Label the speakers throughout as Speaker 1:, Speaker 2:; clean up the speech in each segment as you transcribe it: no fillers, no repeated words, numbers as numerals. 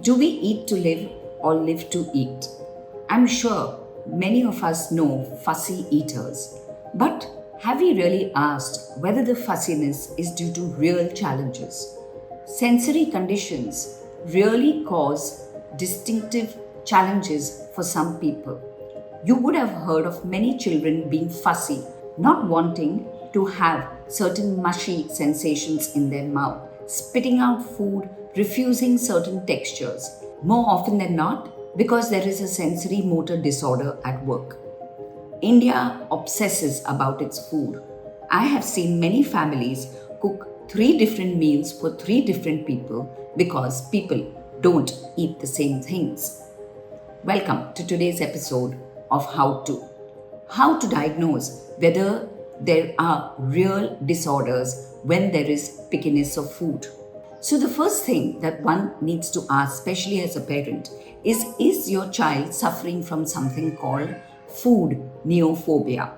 Speaker 1: Do we eat to live or live to eat? I'm sure many of us know fussy eaters, but have we really asked whether the fussiness is due to real challenges? Sensory conditions really cause distinctive challenges for some people. You would have heard of many children being fussy, not wanting to have certain mushy sensations in their mouth, spitting out food, refusing certain textures. More often than not, because there is a sensory motor disorder at work. India obsesses about its food. I have seen many families cook 3 different meals for 3 different people because people don't eat the same things. Welcome to today's episode of How to diagnose whether there are real disorders when there is pickiness of food. So the first thing that one needs to ask, especially as a parent, is your child suffering from something called food neophobia?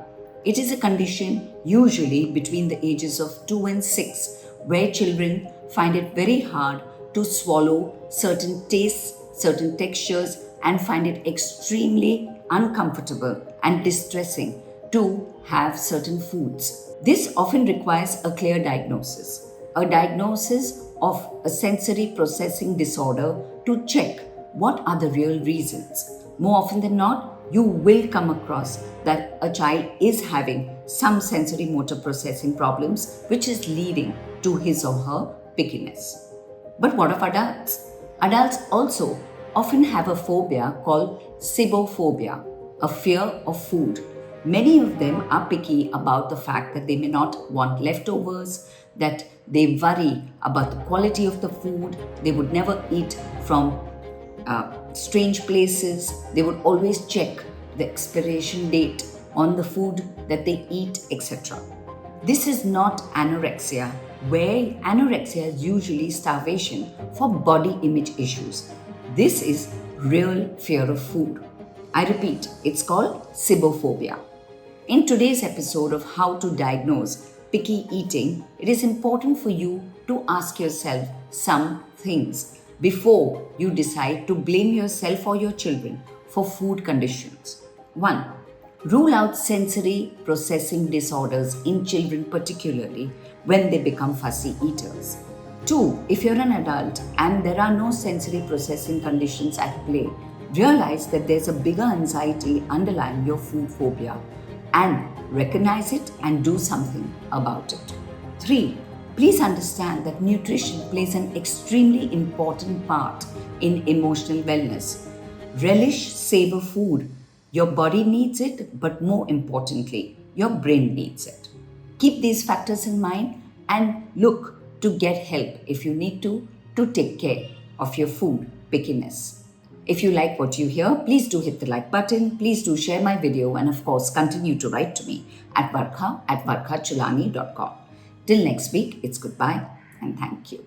Speaker 1: It is a condition usually between the ages of 2 and 6 where children find it very hard to swallow certain tastes, certain textures, and find it extremely uncomfortable and distressing to have certain foods. This often requires a clear diagnosis of a sensory processing disorder to check what are the real reasons. More often than not, you will come across that a child is having some sensory motor processing problems which is leading to his or her pickiness. But what of adults? Adults also often have a phobia called sibophobia, a fear of food. Many of them are picky about the fact that they may not want leftovers, that they worry about the quality of the food, they would never eat from strange places, they would always check the expiration date on the food that they eat, etc. This is not anorexia, where anorexia is usually starvation for body image issues. This is real fear of food. I repeat, it's called sibophobia. In today's episode of How to Diagnose Picky Eating, it is important for you to ask yourself some things before you decide to blame yourself or your children for food conditions. 1. Rule out sensory processing disorders in children, particularly when they become fussy eaters. 2. If you're an adult and there are no sensory processing conditions at play, realize that there's a bigger anxiety underlying your food phobia and recognize it and do something about it. 3. Please understand that nutrition plays an extremely important part in emotional wellness. Relish, savor food. Your body needs it, but more importantly, your brain needs it. Keep these factors in mind and look to get help if you need to take care of your food pickiness. If you like what you hear, please do hit the like button. Please do share my video and of course continue to write to me at varkha@varkhachulani.com. Till next week, it's goodbye and thank you.